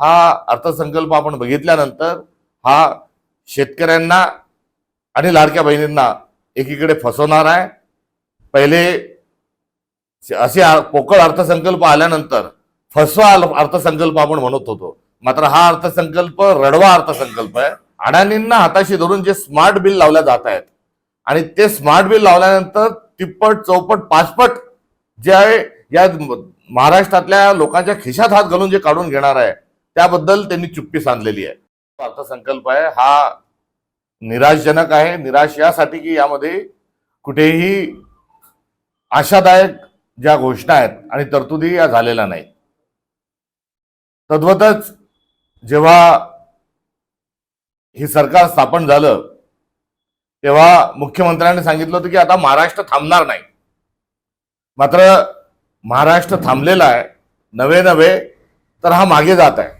हा अर्थसंकल्प आपण बघितल्यानंतर हा शेतकऱ्यांना आणि लाडक्या बहिणींना एकीकडे फसवणार आहे। पहिले असे पोकळ अर्थसंकल्प आल्यानंतर फसवा अर्थसंकल्प आपण म्हणत होतो, मात्र हा अर्थसंकल्प रडवा अर्थसंकल्प आहे। अडाणींना हाताशी धरून जे स्मार्ट बिल लावल्या जात आहेत आणि ते स्मार्ट बिल लावल्यानंतर तिप्पट चौपट पाचपट जे आहे या महाराष्ट्रातल्या लोकांच्या खिशात हात घालून जे काढून घेणार आहे त्याबद्दल त्यांनी चुप्पी सांधलेली आहे। अर्थसंकल्प आहे हा निराशजनक आहे। निराश यासाठी की यामध्ये कुठेही आशादायक ज्या घोषणा आहेत आणि तरतुदी या झालेल्या नाहीत। तद्वतच जेव्हा हे सरकार स्थापन झालं तेव्हा मुख्यमंत्र्यांनी सांगितलं होतं की आता महाराष्ट्र थांबणार नाही, मात्र महाराष्ट्र थांबलेला आहे नवे तर हा मागे जात आहे।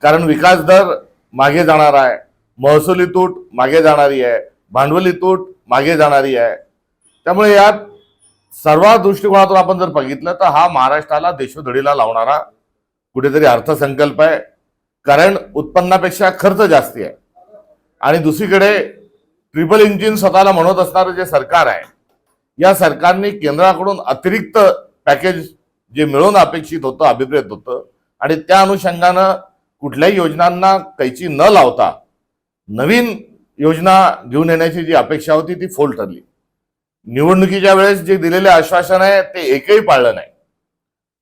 कारण विकास दर मागे जाणार आहे, महसुली तूट मागे जाणारी आहे, भांडवली तूट मागे जाणारी आहे। त्यामुळे यात सर्व दृष्टिकोनातून आपण जर बघितलं तर हा महाराष्ट्राला देशोधडीला लावणारा कुठेतरी अर्थसंकल्प आहे। कारण उत्पन्नापेक्षा खर्च जास्ती आहे आणि दुसरीकडे ट्रिपल इंजिन स्वतःला म्हणत असणारं जे सरकार आहे, या सरकारने केंद्राकडून अतिरिक्त पॅकेज जे मिळवणं अपेक्षित होतं, अभिप्रेत होतं आणि त्या अनुषंगानं कुठल्याही योजनांना कैची न लावता नवीन योजना घेऊन येण्याची जी अपेक्षा होती ती फोल ठरली। निवडणुकीच्या वेळेस जे दिलेले आश्वासन आहे ते एकही पाळलं नाही।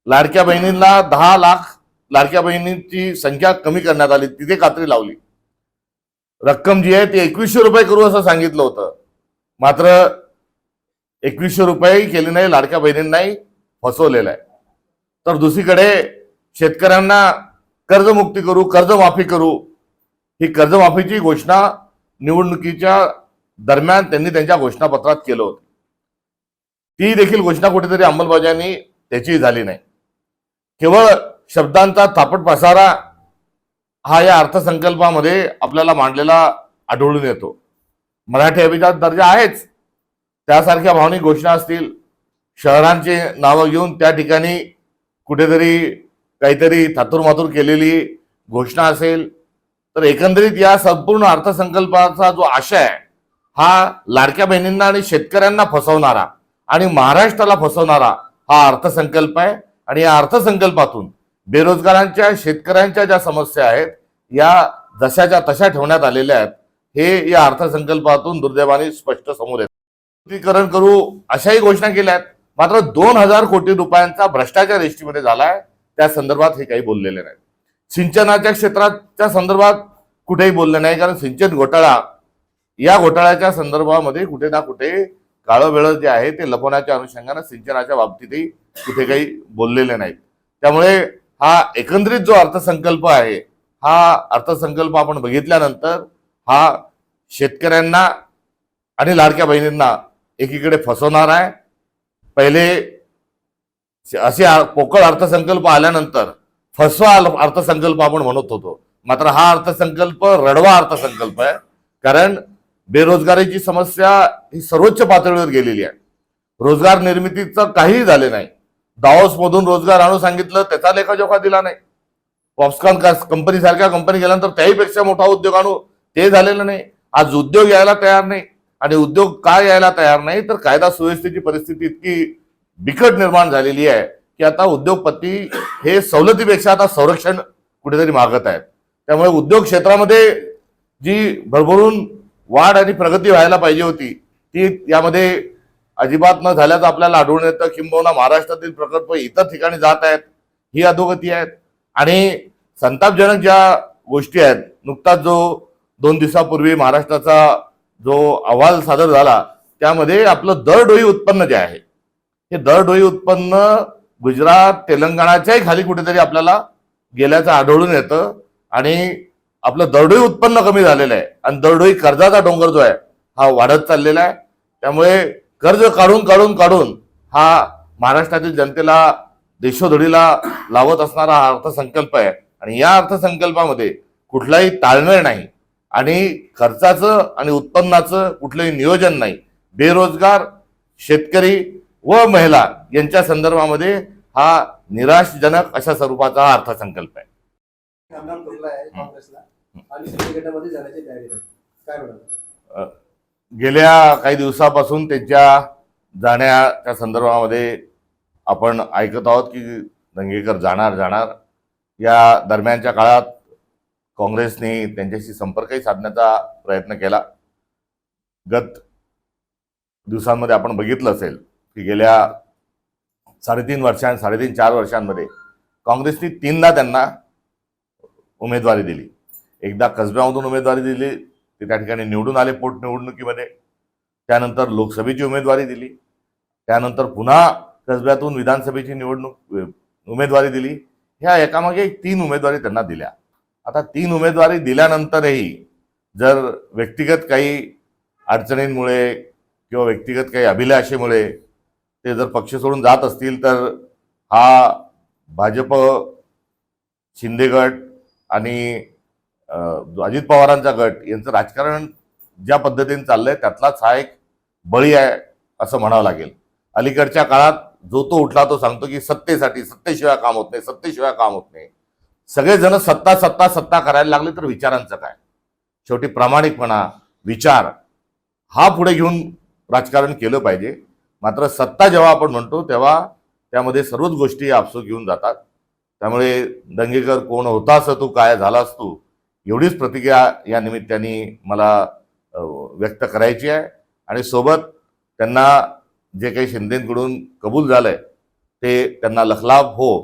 लाडक्या बहिणींना 10 लाख लाडक्या बहिणींची संख्या कमी करण्यात आली, तिथे कात्री लावली। रक्कम जी आहे ती 2100 रुपये करू असं सांगितलं होतं, मात्र 2100 रुपये केली नाही, लाडक्या बहिणींनाही फसवलेलं आहे। तर दुसरीकडे शेतकऱ्यांना कर्जमुक्ती करू, कर्जमाफी करू, ही कर्जमाफीची घोषणा निवडणुकीच्या दरम्यान त्यांनी त्यांच्या घोषणापत्रात केलं होतं। ती देखील घोषणा कुठेतरी अंमलबजावणी त्याची झाली नाही। केवळ शब्दांचा थापट पसारा हा या अर्थसंकल्पामध्ये आपल्याला मांडलेला आढळून येतो। मराठी अभिजात दर्जा आहेच, त्यासारख्या भावनिक घोषणा असतील, शहरांचे नावं घेऊन त्या ठिकाणी कुठेतरी काहीतरी थातुरमातुर केलेली घोषणा असेल, तर एकंदरीत या संपूर्ण अर्थसंकल्पाचा जो आशय आहे हा लाडक्या बहिणींना आणि शेतकऱ्यांना फसवणारा आणि महाराष्ट्राला फसवणारा हा अर्थसंकल्प आहे। आणि या अर्थसंकल्पातून बेरोजगारांच्या, शेतकऱ्यांच्या ज्या समस्या आहेत या जशाच्या तशा ठेवण्यात आलेल्या आहेत, हे या अर्थसंकल्पातून दुर्दैवाने स्पष्ट समोर येतं। करू अशाही घोषणा केल्या आहेत, मात्र 2000 कोटी रुपयांचा भ्रष्टाचार एसटीमध्ये झालाय, त्या संदर्भात हे काही बोललेले नाही। सिंचनाच्या क्षेत्राच्या संदर्भात कुठेही बोलले नाही, कारण सिंचन घोटाळा या घोटाळ्याच्या संदर्भामध्ये कुठे ना कुठे काळं वेळ जे आहे ते लपवण्याच्या अनुषंगाने सिंचनाच्या बाबतीतही कुठे काही बोललेले नाहीत। त्यामुळे हा एकंदरीत जो अर्थसंकल्प आहे हा अर्थसंकल्प आपण बघितल्यानंतर हा शेतकऱ्यांना आणि लाडक्या बहिणींना एकीकडे फसवणार आहे। पहिले असे पोकळ अर्थसंकल्प आल्यानंतर फसवा अर्थसंकल्प आपण म्हणत होतो, मात्र हा अर्थसंकल्प रडवा अर्थसंकल्प आहे। कारण बेरोजगारीची समस्या ही सर्वोच्च पातळीवर गेलेली आहे। रोजगार निर्मितीचं काहीही झाले नाही। दावोस मधून रोजगार आणून सांगितलं, त्याचा लेखाजोखा दिला नाही। फॉक्सकॉन कंपनी सारख्या कंपनी गेल्यानंतर त्याहीपेक्षा मोठा उद्योग आणू, ते झालेलं नाही। आज उद्योग यायला तयार नाही, आणि उद्योग का यायला तयार नाही तर कायदा सुव्यवस्थेची परिस्थिती इतकी बिकट निर्माण झालेली आहे की आता उद्योगपती हे सवलतीपेक्षा आता संरक्षण कुठेतरी मागत आहेत। त्यामुळे उद्योग क्षेत्रामध्ये जी भरभरून वाढ आणि प्रगती व्हायला पाहिजे होती ती यामध्ये अजिबात न झाल्याचं आपल्याला आढळून येतं। किंबहुना महाराष्ट्रातील प्रकल्प इतर ठिकाणी जात आहेत, ही अधोगती आहेत। आणि संतापजनक ज्या गोष्टी आहेत, नुकताच जो 2 दिवसापूर्वी महाराष्ट्राचा जो अहवाल सादर झाला त्यामध्ये आपलं दरडोई उत्पन्न जे आहे हे दरडोई उत्पन्न गुजरात, तेलंगणाच्याही खाली कुठेतरी आपल्याला गेल्याचं आढळून येतं। आणि आपलं दरडोई उत्पन्न कमी झालेलं आहे आणि दरडोई कर्जाचा डोंगर जो आहे हा वाढत चाललेला आहे। त्यामुळे कर्ज काढून हा महाराष्ट्रातील जनतेला देशोधडीला लावत असणारा हा अर्थसंकल्प आहे। आणि या अर्थसंकल्पामध्ये कुठलाही ताळमेळ नाही आणि खर्चाचं आणि उत्पन्नाचं कुठलंही नियोजन नाही। बेरोजगार, शेतकरी व महिला यांच्या संदर्भामध्ये हा निराशजनक अशा स्वरूपाचा अर्थसंकल्प आहे। आमदार कुठला आहे काँग्रेसला आणि शिंदे गटामध्ये जाण्याची तयारी आहे. काय म्हणाल? गेल्या काही दिवसापासून त्यांच्या जाण्याच्या संदर्भामध्ये आपण ऐकत आहोत की दंगेकर जाणार. या दरम्यानच्या काळात काँग्रेसने त्यांच्याशी संपर्कही साधण्याचा प्रयत्न केला. गत दिवसांमध्ये आपण बघितलं असेल की गेल्या 3.5-4 वर्षांमध्ये काँग्रेसने 3दा त्यांना उमेदवारी दिली. एकदा कसब्यामधून उमेदवारी दिली, ते त्या ठिकाणी निवडून आले पोटनिवडणुकीमध्ये. त्यानंतर लोकसभेची उमेदवारी दिली, त्यानंतर पुन्हा कसब्यातून विधानसभेची उमेदवारी दिली. ह्या एकामागे 3 उमेदवारी त्यांना दिल्या. आता 3 उमेदवारी दिल्यानंतरही जर व्यक्तिगत काही अडचणींमुळे किंवा व्यक्तिगत काही अभिलाषेमुळे ते जर पक्ष सोडून जात असतील, तर हा भाजप, शिंदे गट आणि अजित पवारांचा गट यांचं राजकारण ज्या पद्धतीने चाललंय त्यातलाच हा एक बळी आहे असं म्हणावं लागेल. अलीकडच्या काळात जो तो उठला तो सांगतो की सत्तेशिवाय काम होत नाही. सगळेजण सत्ता करायला लागले तर विचारांचं काय? शेवटी प्रामाणिकपणा, विचार हा पुढे घेऊन राजकारण केलं पाहिजे. मात्र सत्ता जेव्हा आपण म्हणतो तेव्हा त्यामध्ये सर्वच गोष्टी आपसूक घेऊन जातात. त्यामुळे दंगेकर कोण होतास तू, काय झालास तू, एवढीच प्रतिक्रिया या निमित्ताने मला व्यक्त करायची आहे. आणि सोबत त्यांना जे काही शिंदेकडून कबूल झालंय ते त्यांना लखलाभ हो,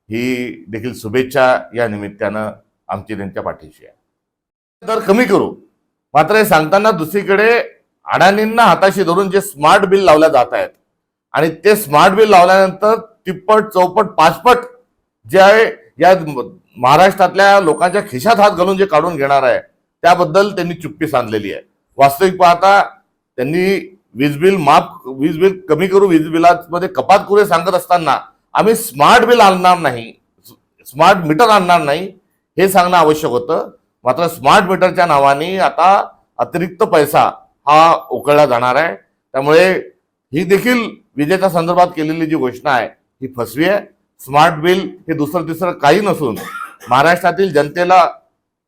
ही देखील शुभेच्छा या निमित्तानं आमची त्यांच्या पाठीशी आहे. दर कमी करू, मात्र हे सांगताना दुसरीकडे अडाणींना हाताशी धरून जे स्मार्ट बिल लावल्या जात आहेत आणि ते स्मार्ट बिल लावल्यानंतर तिप्पट, चौपट, 5पट जे आहे या महाराष्ट्रातल्या लोकांच्या खिशात हात घालून जे काढून घेणार आहे त्याबद्दल त्यांनी चुप्पी सांधलेली आहे. वास्तविक पाहता त्यांनी वीज बिल कमी करू, वीज बिलामध्ये कपात करू सांगत असताना आम्ही स्मार्ट बिल आणणार नाही, स्मार्ट मीटर आणणार नाही हे सांगणं आवश्यक होतं. मात्र स्मार्ट मीटरच्या नावाने आता अतिरिक्त पैसा हा उकळला जाणार आहे. त्यामुळे ही देखील विजेच्या संदर्भात केलेली जी घोषणा आहे ही फसवी आहे. स्मार्ट बिल हे दुसरं तिसरं काही नसून महाराष्ट्रातील जनतेला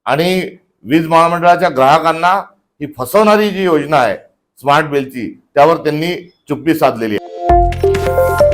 आणि वीज महामंडळाच्या ग्राहकांना ही फसवणारी जी योजना आहे स्मार्ट बिलची, त्यावर त्यांनी चुप्पी साधलेली आहे.